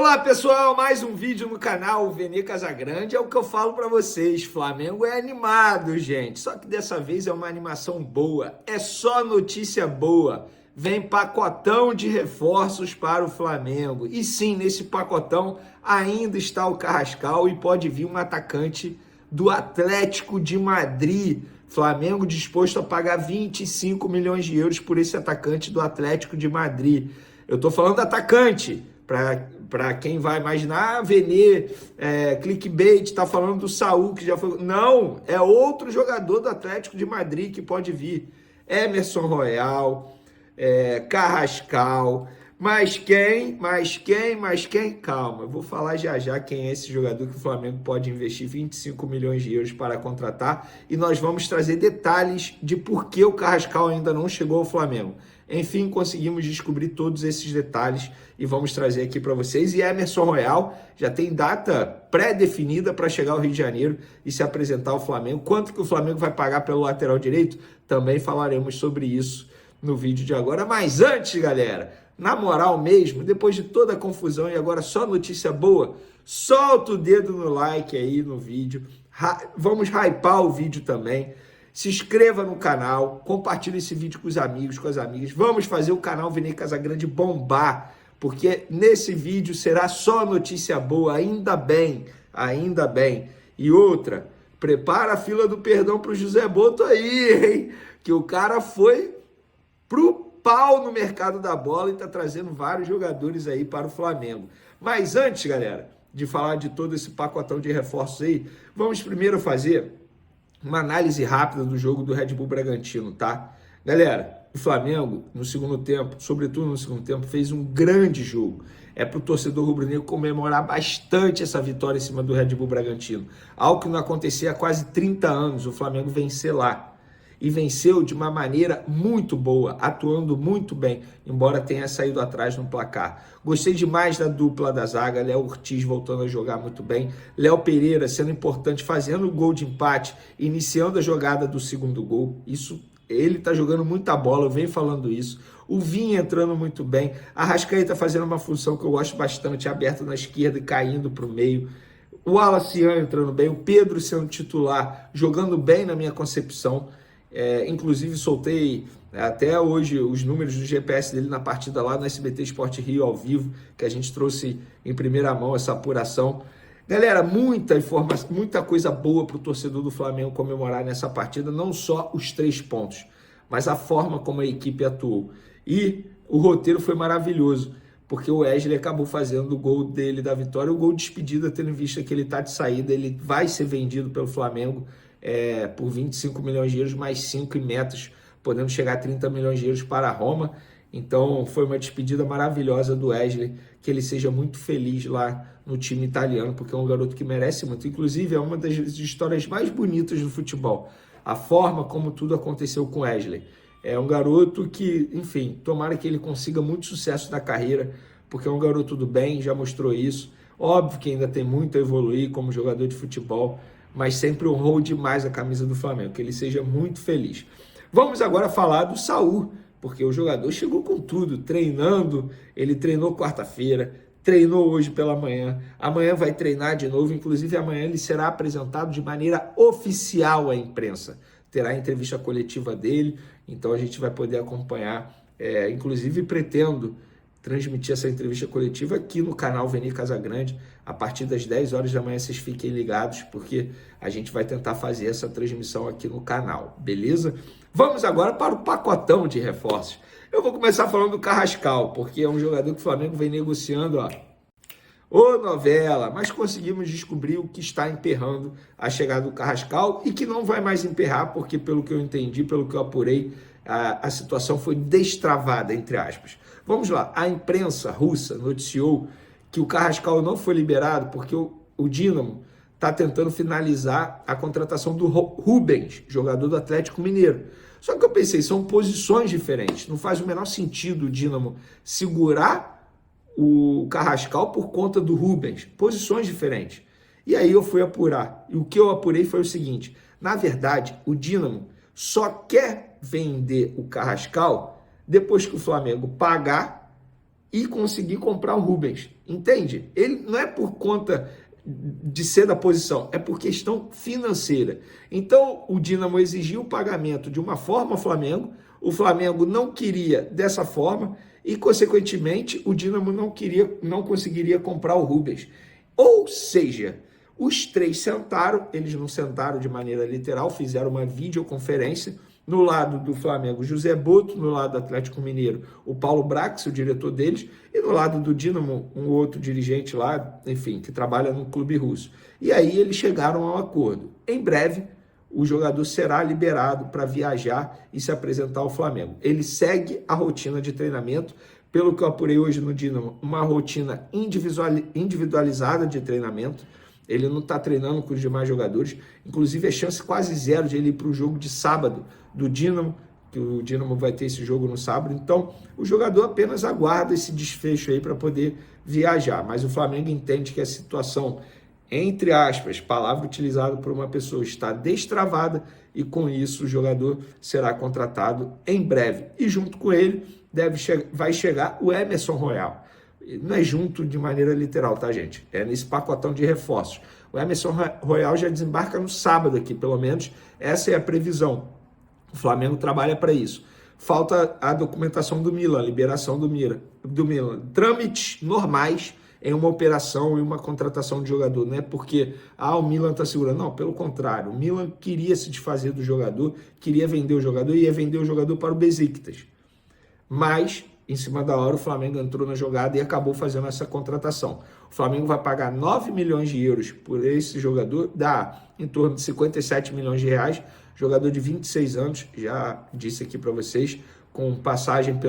Olá pessoal, mais um vídeo no canal Vene Casagrande. É o que eu falo pra vocês, Flamengo é animado, gente. Só que dessa vez é uma animação boa, é só notícia boa. Vem pacotão de reforços para o Flamengo. E sim, nesse pacotão ainda está o Carrascal e pode vir um atacante do Atlético de Madrid. Flamengo disposto a pagar 25 milhões de euros por esse atacante do Atlético de Madrid. Eu tô falando atacante, para quem vai imaginar, Vene, clickbait, tá falando do Saúl, que já foi... Não, é outro jogador do Atlético de Madrid que pode vir. Emerson Royal, Carrascal, mas quem? Calma, eu vou falar já quem é esse jogador que o Flamengo pode investir 25 milhões de euros para contratar e nós vamos trazer detalhes de por que o Carrascal ainda não chegou ao Flamengo. Enfim, conseguimos descobrir todos esses detalhes e vamos trazer aqui para vocês. E Emerson Royal já tem data pré-definida para chegar ao Rio de Janeiro e se apresentar ao Flamengo. Quanto que o Flamengo vai pagar pelo lateral direito? Também falaremos sobre isso no vídeo de agora. Mas antes, galera, na moral mesmo, depois de toda a confusão e agora só notícia boa, solta o dedo no like aí no vídeo. Vamos hypar o vídeo também. Se inscreva no canal, compartilhe esse vídeo com os amigos, com as amigas. Vamos fazer o canal Vene Casagrande bombar, porque nesse vídeo será só notícia boa, ainda bem, ainda bem. E outra, prepara a fila do perdão pro José Boto aí, hein? Que o cara foi pro pau no mercado da bola e tá trazendo vários jogadores aí para o Flamengo. Mas antes, galera, de falar de todo esse pacotão de reforços aí, vamos primeiro fazer uma análise rápida do jogo do Red Bull Bragantino, tá? Galera, o Flamengo, no segundo tempo, sobretudo no segundo tempo, fez um grande jogo. É para o torcedor rubro-negro comemorar bastante essa vitória em cima do Red Bull Bragantino. Algo que não acontecia há quase 30 anos, o Flamengo vencer lá. E venceu de uma maneira muito boa, atuando muito bem, embora tenha saído atrás no placar. Gostei demais da dupla da zaga, Léo Ortiz voltando a jogar muito bem, Léo Pereira sendo importante, fazendo o gol de empate, iniciando a jogada do segundo gol. Isso, ele tá jogando muita bola, eu venho falando isso. O Vinha entrando muito bem, a Arrascaeta fazendo uma função que eu gosto bastante, aberto na esquerda e caindo para o meio. O Wallace entrando bem, o Pedro sendo titular, jogando bem na minha concepção. Inclusive soltei até hoje os números do GPS dele na partida lá no SBT Sport Rio ao vivo, que a gente trouxe em primeira mão essa apuração. Galera, muita informação, muita coisa boa para o torcedor do Flamengo comemorar nessa partida, não só os 3 pontos, mas a forma como a equipe atuou. E o roteiro foi maravilhoso, porque o Wesley acabou fazendo o gol dele da vitória, o gol de despedida, tendo em vista que ele está de saída, ele vai ser vendido pelo Flamengo por 25 milhões de euros, mais 5 em metas, podendo chegar a 30 milhões de euros para a Roma. Então foi uma despedida maravilhosa do Wesley, que ele seja muito feliz lá no time italiano, porque é um garoto que merece muito. Inclusive é uma das histórias mais bonitas do futebol, a forma como tudo aconteceu com o Wesley. É um garoto que, enfim, tomara que ele consiga muito sucesso na carreira, porque é um garoto do bem, já mostrou isso. Óbvio que ainda tem muito a evoluir como jogador de futebol, mas sempre honrou demais a camisa do Flamengo, que ele seja muito feliz. Vamos agora falar do Saúl, porque o jogador chegou com tudo, treinando, ele treinou quarta-feira, treinou hoje pela manhã, amanhã vai treinar de novo, inclusive amanhã ele será apresentado de maneira oficial à imprensa, terá a entrevista coletiva dele, então a gente vai poder acompanhar, inclusive pretendo transmitir essa entrevista coletiva aqui no canal Vene Casagrande, a partir das 10 horas da manhã, vocês fiquem ligados, porque a gente vai tentar fazer essa transmissão aqui no canal, beleza? Vamos agora para o pacotão de reforços. Eu vou começar falando do Carrascal, porque é um jogador que o Flamengo vem negociando, ô novela, mas conseguimos descobrir o que está emperrando a chegada do Carrascal e que não vai mais emperrar, porque pelo que eu entendi, pelo que eu apurei, a situação foi destravada, entre aspas. Vamos lá, a imprensa russa noticiou que o Carrascal não foi liberado porque o Dínamo está tentando finalizar a contratação do Rubens, jogador do Atlético Mineiro. Só que eu pensei, são posições diferentes, não faz o menor sentido o Dínamo segurar o Carrascal por conta do Rubens, posições diferentes. E aí eu fui apurar, e o que eu apurei foi o seguinte, na verdade, o Dínamo só quer vender o Carrascal depois que o Flamengo pagar e conseguir comprar o Rubens, entende? Ele não é por conta de ser da posição, é por questão financeira. Então, o Dínamo exigiu o pagamento de uma forma ao Flamengo, o Flamengo não queria dessa forma e, consequentemente, o Dínamo não conseguiria comprar o Rubens. Ou seja, os três sentaram, eles não sentaram de maneira literal, fizeram uma videoconferência. No lado do Flamengo, José Boto, no lado do Atlético Mineiro, o Paulo Brax, o diretor deles, e no lado do Dínamo, um outro dirigente lá, enfim, que trabalha no clube russo. E aí eles chegaram a um acordo. Em breve, o jogador será liberado para viajar e se apresentar ao Flamengo. Ele segue a rotina de treinamento, pelo que eu apurei hoje no Dínamo, uma rotina individualizada de treinamento. Ele não está treinando com os demais jogadores, inclusive é chance quase zero de ele ir para o jogo de sábado do Dínamo, que o Dínamo vai ter esse jogo no sábado. Então, o jogador apenas aguarda esse desfecho aí para poder viajar. Mas o Flamengo entende que a situação, entre aspas, palavra utilizada por uma pessoa, está destravada e com isso o jogador será contratado em breve. E junto com ele vai chegar o Emerson Royal. Não é junto de maneira literal, tá, gente? É nesse pacotão de reforços. O Emerson Royal já desembarca no sábado aqui, pelo menos. Essa é a previsão. O Flamengo trabalha para isso. Falta a documentação do Milan, a liberação do Milan. Trâmites normais em uma operação e uma contratação de jogador. Não é porque o Milan está segurando. Não, pelo contrário. O Milan queria se desfazer do jogador, queria vender o jogador e ia vender o jogador para o Besiktas. Mas, em cima da hora, o Flamengo entrou na jogada e acabou fazendo essa contratação. O Flamengo vai pagar 9 milhões de euros por esse jogador, dá em torno de 57 milhões de reais, jogador de 26 anos, já disse aqui para vocês, com passagem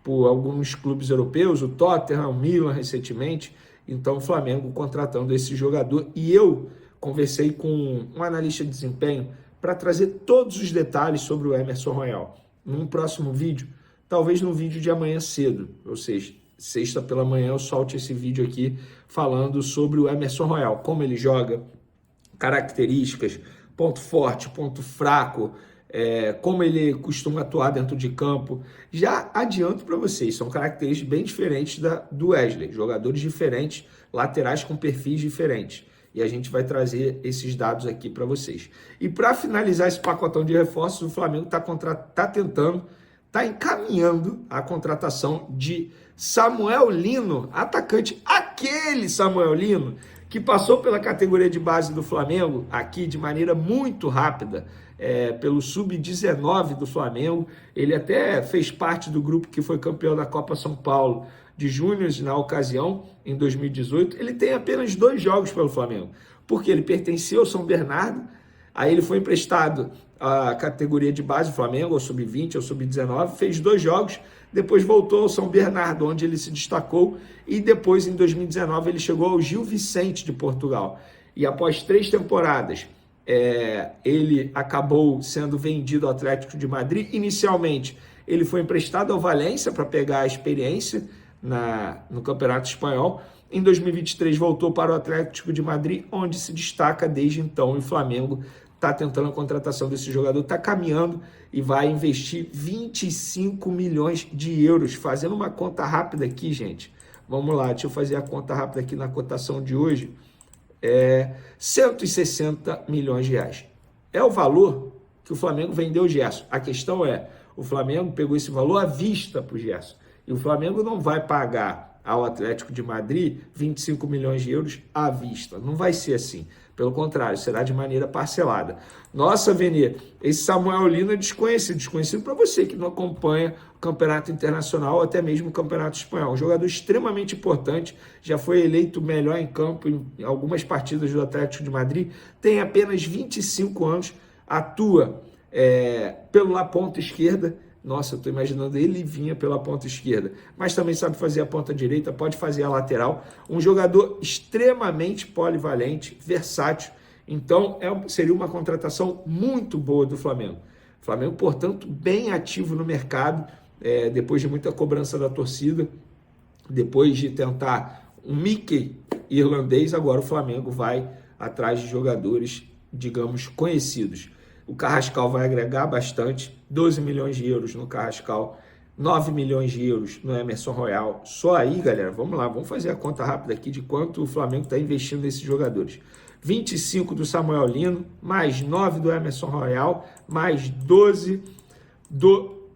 por alguns clubes europeus, o Tottenham, o Milan recentemente. Então, o Flamengo contratando esse jogador. E eu conversei com um analista de desempenho para trazer todos os detalhes sobre o Emerson Royal. Num próximo vídeo, talvez no vídeo de amanhã cedo, ou seja, sexta pela manhã eu solte esse vídeo aqui falando sobre o Emerson Royal, como ele joga, características, ponto forte, ponto fraco, como ele costuma atuar dentro de campo. Já adianto para vocês, são características bem diferentes do Wesley, jogadores diferentes, laterais com perfis diferentes. E a gente vai trazer esses dados aqui para vocês. E para finalizar esse pacotão de reforços, o Flamengo está encaminhando a contratação de Samuel Lino, atacante, aquele Samuel Lino que passou pela categoria de base do Flamengo aqui de maneira muito rápida, pelo Sub-19 do Flamengo. Ele até fez parte do grupo que foi campeão da Copa São Paulo de Júniors na ocasião, em 2018. Ele tem apenas 2 jogos pelo Flamengo, porque ele pertencia ao São Bernardo. Aí ele foi emprestado à categoria de base do Flamengo, ao Sub-20, ao Sub-19, fez 2 jogos, depois voltou ao São Bernardo, onde ele se destacou, e depois, em 2019, ele chegou ao Gil Vicente de Portugal. E após 3 temporadas, ele acabou sendo vendido ao Atlético de Madrid. Inicialmente, ele foi emprestado ao Valência para pegar a experiência no Campeonato Espanhol. Em 2023, voltou para o Atlético de Madrid, onde se destaca desde então. E o Flamengo está tentando a contratação desse jogador, está caminhando e vai investir 25 milhões de euros. Fazendo uma conta rápida aqui, gente. Vamos lá, deixa eu fazer a conta rápida aqui na cotação de hoje. 160 milhões de reais. É o valor que o Flamengo vendeu o Gerson. A questão é, o Flamengo pegou esse valor à vista para o Gerson. E o Flamengo não vai pagar ao Atlético de Madrid 25 milhões de euros à vista. Não vai ser assim. Pelo contrário, será de maneira parcelada. Nossa, Venê, esse Samuel Lino é desconhecido para você que não acompanha o Campeonato Internacional ou até mesmo o Campeonato Espanhol. Um jogador extremamente importante, já foi eleito melhor em campo em algumas partidas do Atlético de Madrid, tem apenas 25 anos, atua pela ponta esquerda. Nossa, eu estou imaginando ele vinha pela ponta esquerda, mas também sabe fazer a ponta direita, pode fazer a lateral. Um jogador extremamente polivalente, versátil. Então, seria uma contratação muito boa do Flamengo. O Flamengo, portanto, bem ativo no mercado, depois de muita cobrança da torcida, depois de tentar um Mickey irlandês, agora o Flamengo vai atrás de jogadores, digamos, conhecidos. O Carrascal vai agregar bastante, 12 milhões de euros no Carrascal, 9 milhões de euros no Emerson Royal. Só aí, galera, vamos lá, vamos fazer a conta rápida aqui de quanto o Flamengo está investindo nesses jogadores. 25 do Samuel Lino, mais 9 do Emerson Royal, mais 12 do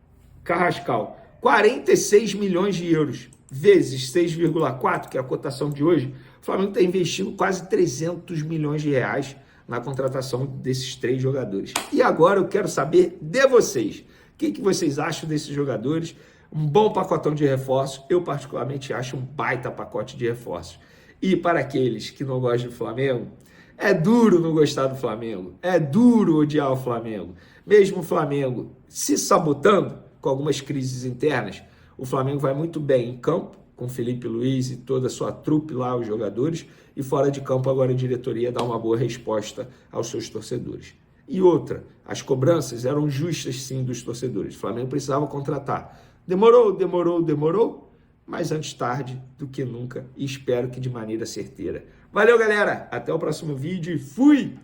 Carrascal. 46 milhões de euros, vezes 6,4, que é a cotação de hoje. O Flamengo está investindo quase 300 milhões de reais na contratação desses 3 jogadores. E agora eu quero saber de vocês. O que vocês acham desses jogadores? Um bom pacotão de reforços. Eu, particularmente, acho um baita pacote de reforços. E para aqueles que não gostam do Flamengo, é duro não gostar do Flamengo. É duro odiar o Flamengo. Mesmo o Flamengo se sabotando com algumas crises internas, o Flamengo vai muito bem em campo, com Felipe Luiz e toda a sua trupe lá, os jogadores, e fora de campo agora a diretoria dá uma boa resposta aos seus torcedores. E outra, as cobranças eram justas sim dos torcedores. O Flamengo precisava contratar. Demorou, mas antes tarde do que nunca, e espero que de maneira certeira. Valeu, galera! Até o próximo vídeo e fui!